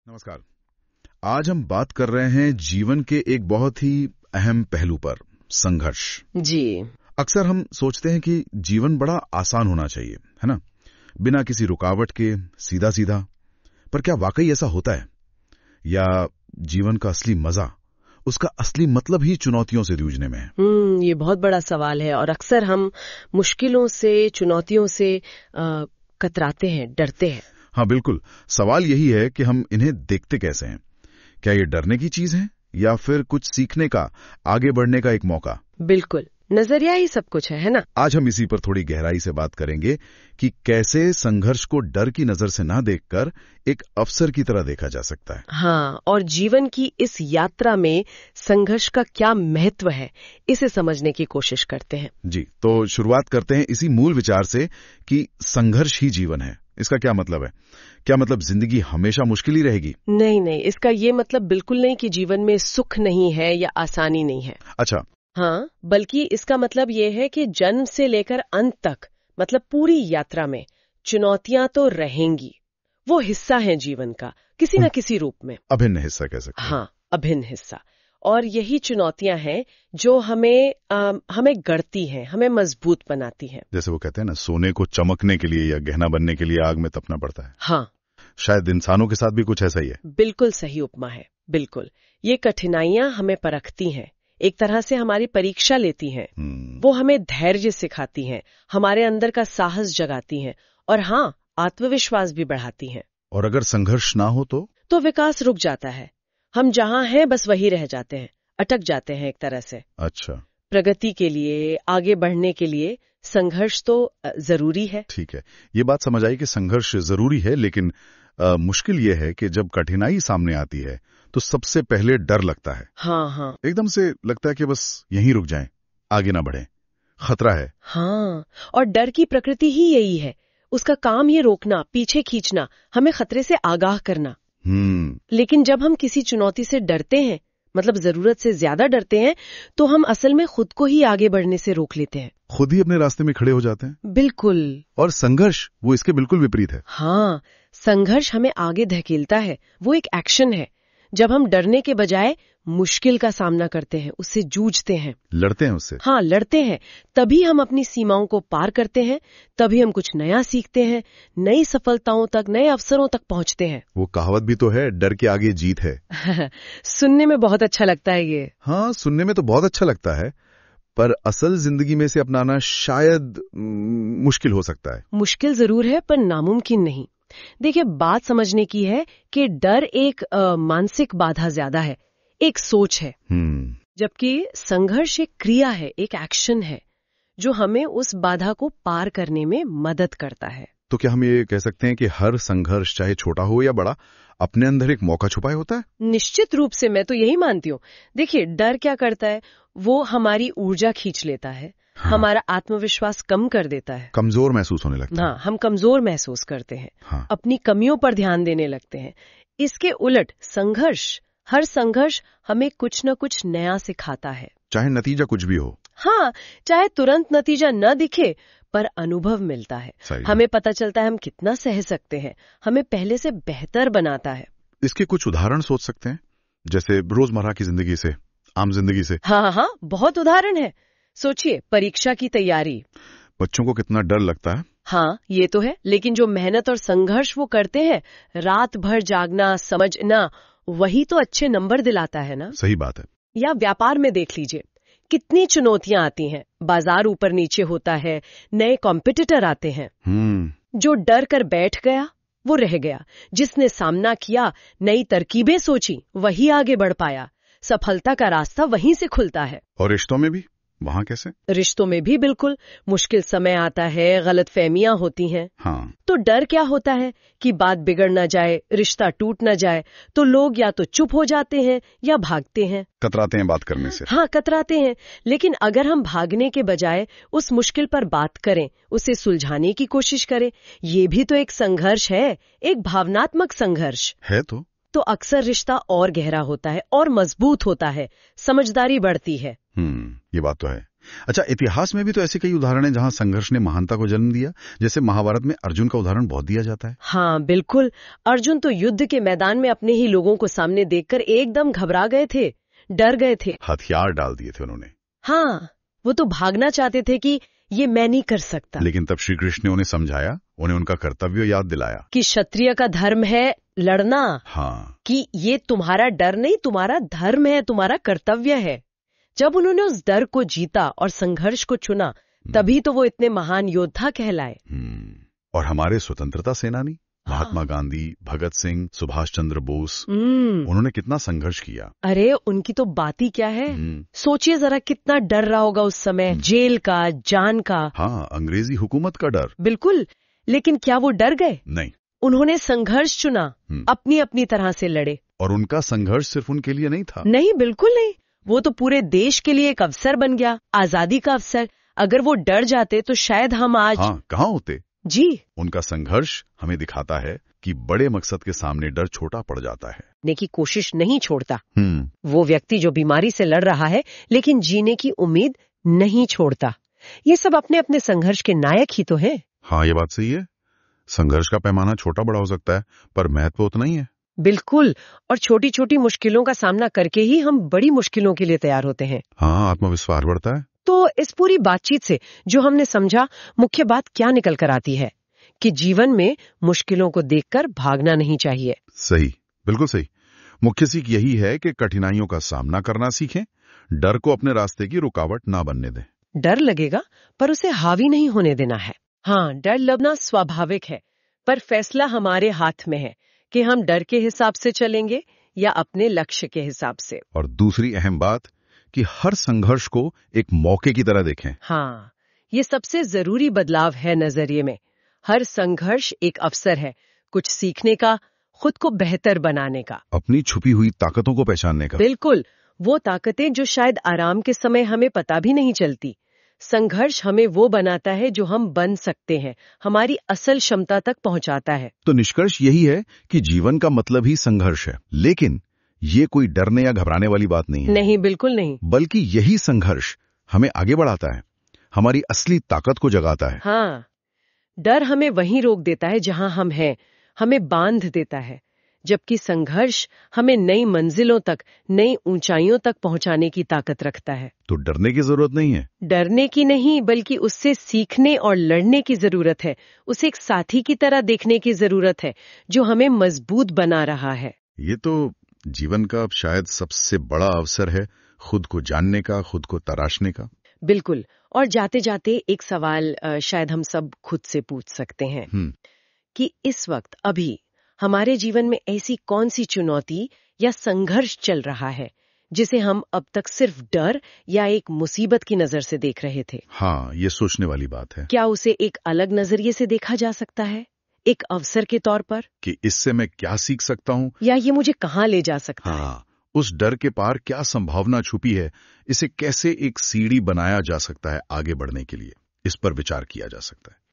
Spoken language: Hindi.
नमस्कार। आज हम बात कर रहे हैं जीवन के एक बहुत ही अहम पहलू पर, संघर्ष। जी। अक्सर हम सोचते हैं कि जीवन बड़ा आसान होना चाहिए, है ना, बिना किसी रुकावट के, सीधा सीधा। पर क्या वाकई ऐसा होता है, या जीवन का असली मजा, उसका असली मतलब ही चुनौतियों से जूझने में है? ये बहुत बड़ा सवाल है और अक्सर हम मुश्किलों से, चुनौतियों से कतराते हैं, डरते हैं। हाँ बिल्कुल। सवाल यही है कि हम इन्हें देखते कैसे हैं। क्या ये डरने की चीज है या फिर कुछ सीखने का, आगे बढ़ने का एक मौका? बिल्कुल, नजरिया ही सब कुछ है ना? आज हम इसी पर थोड़ी गहराई से बात करेंगे कि कैसे संघर्ष को डर की नजर से ना देखकर एक अवसर की तरह देखा जा सकता है। हाँ, और जीवन की इस यात्रा में संघर्ष का क्या महत्व है, इसे समझने की कोशिश करते हैं। जी, तो शुरुआत करते हैं इसी मूल विचार से कि संघर्ष ही जीवन है। इसका क्या मतलब है? क्या मतलब जिंदगी हमेशा मुश्किल ही रहेगी? नहीं, इसका ये मतलब बिल्कुल नहीं कि जीवन में सुख नहीं है या आसानी नहीं है। अच्छा। हाँ, बल्कि इसका मतलब ये है कि जन्म से लेकर अंत तक, मतलब पूरी यात्रा में चुनौतियां तो रहेंगी। वो हिस्सा है जीवन का, किसी न किसी रूप में। अभिन्न हिस्सा कह सकते हैं। हाँ, अभिन्न हिस्सा। और यही चुनौतियां हैं जो हमें गढ़ती हैं, हमें मजबूत बनाती हैं। जैसे वो कहते हैं ना, सोने को चमकने के लिए या गहना बनने के लिए आग में तपना पड़ता है। हाँ, शायद इंसानों के साथ भी कुछ ऐसा ही है। बिल्कुल सही उपमा है। बिल्कुल, ये कठिनाइयां हमें परखती हैं, एक तरह से हमारी परीक्षा लेती हैं। वो हमें धैर्य सिखाती हैं, हमारे अंदर का साहस जगाती हैं और हाँ, आत्मविश्वास भी बढ़ाती हैं। और अगर संघर्ष ना हो तो विकास रुक जाता है। हम जहाँ हैं बस वही रह जाते हैं, अटक जाते हैं एक तरह से। अच्छा। प्रगति के लिए, आगे बढ़ने के लिए संघर्ष तो जरूरी है। ठीक है, ये बात समझ आई कि संघर्ष जरूरी है, लेकिन मुश्किल ये है कि जब कठिनाई सामने आती है तो सबसे पहले डर लगता है। हाँ, एकदम से लगता है कि बस यहीं रुक जाएं, आगे ना बढ़ें, खतरा है। हाँ, और डर की प्रकृति ही यही है। उसका काम ये रोकना, पीछे खींचना, हमें खतरे से आगाह करना। लेकिन जब हम किसी चुनौती से डरते हैं, मतलब जरूरत से ज्यादा डरते हैं, तो हम असल में खुद को ही आगे बढ़ने से रोक लेते हैं, खुद ही अपने रास्ते में खड़े हो जाते हैं। बिल्कुल। और संघर्ष वो इसके बिल्कुल विपरीत है। हाँ, संघर्ष हमें आगे धकेलता है। वो एक एक्शन है। जब हम डरने के बजाय मुश्किल का सामना करते हैं, उससे जूझते हैं, लड़ते हैं उससे। हाँ, लड़ते हैं, तभी हम अपनी सीमाओं को पार करते हैं, तभी हम कुछ नया सीखते हैं, नई सफलताओं तक, नए अवसरों तक पहुंचते हैं। वो कहावत भी तो है, डर के आगे जीत है। सुनने में बहुत अच्छा लगता है ये। हाँ, सुनने में तो बहुत अच्छा लगता है, पर असल जिंदगी में से अपनाना शायद मुश्किल हो सकता है। मुश्किल जरूर है, पर नामुमकिन नहीं। देखिए, बात समझने की है कि डर एक मानसिक बाधा ज्यादा है, एक सोच है, जबकि संघर्ष एक क्रिया है, एक एक्शन है, जो हमें उस बाधा को पार करने में मदद करता है। तो क्या हम ये कह सकते हैं कि हर संघर्ष, चाहे छोटा हो या बड़ा, अपने अंदर एक मौका छुपाए होता है? निश्चित रूप से, मैं तो यही मानती हूँ। देखिए, डर क्या करता है, वो हमारी ऊर्जा खींच लेता है। हाँ। हमारा आत्मविश्वास कम कर देता है, कमजोर महसूस होने लगता है। हाँ, हम कमजोर महसूस करते हैं। हाँ। अपनी कमियों पर ध्यान देने लगते हैं। इसके उलट हर संघर्ष हमें कुछ न कुछ नया सिखाता है, चाहे नतीजा कुछ भी हो। हाँ, चाहे तुरंत नतीजा न दिखे, पर अनुभव मिलता है। हमें पता चलता है हम कितना सह सकते हैं, हमें पहले से बेहतर बनाता है। इसके कुछ उदाहरण सोच सकते हैं, जैसे रोजमर्रा की जिंदगी से, आम जिंदगी से। हाँ, बहुत उदाहरण है। सोचिए, परीक्षा की तैयारी, बच्चों को कितना डर लगता है। हाँ, ये तो है, लेकिन जो मेहनत और संघर्ष वो करते हैं, रात भर जागना, समझना, वही तो अच्छे नंबर दिलाता है ना। सही बात है। या व्यापार में देख लीजिए, कितनी चुनौतियां आती हैं, बाजार ऊपर नीचे होता है, नए कॉम्पिटिटर आते हैं। जो डर कर बैठ गया वो रह गया, जिसने सामना किया, नई तरकीबें सोची, वही आगे बढ़ पाया। सफलता का रास्ता वहीं से खुलता है। और रिश्तों में भी वहाँ कैसे? रिश्तों में भी बिल्कुल मुश्किल समय आता है, गलतफहमियां होती हैं। हाँ। तो डर क्या होता है कि बात बिगड़ न जाए, रिश्ता टूट न जाए, तो लोग या तो चुप हो जाते हैं या भागते हैं, कतराते हैं बात करने से। हाँ, कतराते हैं। लेकिन अगर हम भागने के बजाय उस मुश्किल पर बात करें, उसे सुलझाने की कोशिश करें, ये भी तो एक संघर्ष है, एक भावनात्मक संघर्ष है। तो अक्सर रिश्ता और गहरा होता है और मजबूत होता है, समझदारी बढ़ती है। ये बात तो है। अच्छा, इतिहास में भी तो ऐसे कई उदाहरण हैं जहां संघर्ष ने महानता को जन्म दिया। जैसे महाभारत में अर्जुन का उदाहरण बहुत दिया जाता है। हाँ बिल्कुल, अर्जुन तो युद्ध के मैदान में अपने ही लोगों को सामने देखकर एकदम घबरा गए थे, डर गए थे, हथियार डाल दिए थे उन्होंने। हाँ, वो तो भागना चाहते थे कि ये मैं नहीं कर सकता। लेकिन तब श्री कृष्ण ने उन्हें समझाया, उन्हें उनका कर्तव्य याद दिलाया कि क्षत्रिय का धर्म है लड़ना। हाँ, कि ये तुम्हारा डर नहीं, तुम्हारा धर्म है, तुम्हारा कर्तव्य है। जब उन्होंने उस डर को जीता और संघर्ष को चुना, तभी तो वो इतने महान योद्धा कहलाए। और हमारे स्वतंत्रता सेनानी महात्मा गांधी, भगत सिंह, सुभाष चंद्र बोस, उन्होंने कितना संघर्ष किया। अरे उनकी तो बात ही क्या है। सोचिए जरा कितना डर रहा होगा उस समय, जेल का, जान का। हाँ, अंग्रेजी हुकूमत का डर। बिल्कुल, लेकिन क्या वो डर गए? नहीं, उन्होंने संघर्ष चुना, अपनी अपनी तरह से लड़े। और उनका संघर्ष सिर्फ उनके लिए नहीं था। नहीं, बिल्कुल नहीं, वो तो पूरे देश के लिए एक अवसर बन गया, आजादी का अवसर। अगर वो डर जाते तो शायद हम आज कहाँ होते। जी। उनका संघर्ष हमें दिखाता है कि बड़े मकसद के सामने डर छोटा पड़ जाता है। जीने की कोशिश नहीं छोड़ता वो व्यक्ति जो बीमारी से लड़ रहा है, लेकिन जीने की उम्मीद नहीं छोड़ता। ये सब अपने अपने संघर्ष के नायक ही तो हैं। हाँ, ये बात सही है। संघर्ष का पैमाना छोटा बड़ा हो सकता है, पर महत्व उतना ही है। बिल्कुल, और छोटी छोटी मुश्किलों का सामना करके ही हम बड़ी मुश्किलों के लिए तैयार होते हैं। हाँ, आत्मविश्वास बढ़ता है। तो इस पूरी बातचीत से जो हमने समझा, मुख्य बात क्या निकल कर आती है कि जीवन में मुश्किलों को देखकर भागना नहीं चाहिए। सही, बिल्कुल सही। मुख्य सीख यही है कि कठिनाइयों का सामना करना सीखें, डर को अपने रास्ते की रुकावट ना बनने दें। डर लगेगा पर उसे हावी नहीं होने देना है। हाँ, डर लगना स्वाभाविक है, पर फैसला हमारे हाथ में है कि हम डर के हिसाब से चलेंगे या अपने लक्ष्य के हिसाब से। और दूसरी अहम बात कि हर संघर्ष को एक मौके की तरह देखें। हाँ, ये सबसे जरूरी बदलाव है नजरिए में। हर संघर्ष एक अवसर है, कुछ सीखने का, खुद को बेहतर बनाने का, अपनी छुपी हुई ताकतों को पहचानने का। बिल्कुल, वो ताकतें जो शायद आराम के समय हमें पता भी नहीं चलती। संघर्ष हमें वो बनाता है जो हम बन सकते हैं, हमारी असल क्षमता तक पहुंचाता है। तो निष्कर्ष यही है कि जीवन का मतलब ही संघर्ष है, लेकिन ये कोई डरने या घबराने वाली बात नहीं है। नहीं, बिल्कुल नहीं। बल्कि यही संघर्ष हमें आगे बढ़ाता है, हमारी असली ताकत को जगाता है। हाँ, डर हमें वहीं रोक देता है जहां हम हैं, हमें बांध देता है, जबकि संघर्ष हमें नई मंजिलों तक, नई ऊंचाइयों तक पहुंचाने की ताकत रखता है। तो डरने की जरूरत नहीं है। डरने की नहीं, बल्कि उससे सीखने और लड़ने की जरूरत है। उसे एक साथी की तरह देखने की जरूरत है जो हमें मजबूत बना रहा है। ये तो जीवन का शायद सबसे बड़ा अवसर है, खुद को जानने का, खुद को तराशने का। बिल्कुल। और जाते जाते एक सवाल शायद हम सब खुद से पूछ सकते हैं कि इस वक्त अभी हमारे जीवन में ऐसी कौन सी चुनौती या संघर्ष चल रहा है जिसे हम अब तक सिर्फ डर या एक मुसीबत की नजर से देख रहे थे। हाँ, ये सोचने वाली बात है। क्या उसे एक अलग नजरिए से देखा जा सकता है, एक अवसर के तौर पर, कि इससे मैं क्या सीख सकता हूँ, या ये मुझे कहाँ ले जा सकता है? उस डर के पार क्या संभावना छुपी है, इसे कैसे एक सीढ़ी बनाया जा सकता है आगे बढ़ने के लिए, इस पर विचार किया जा सकता है।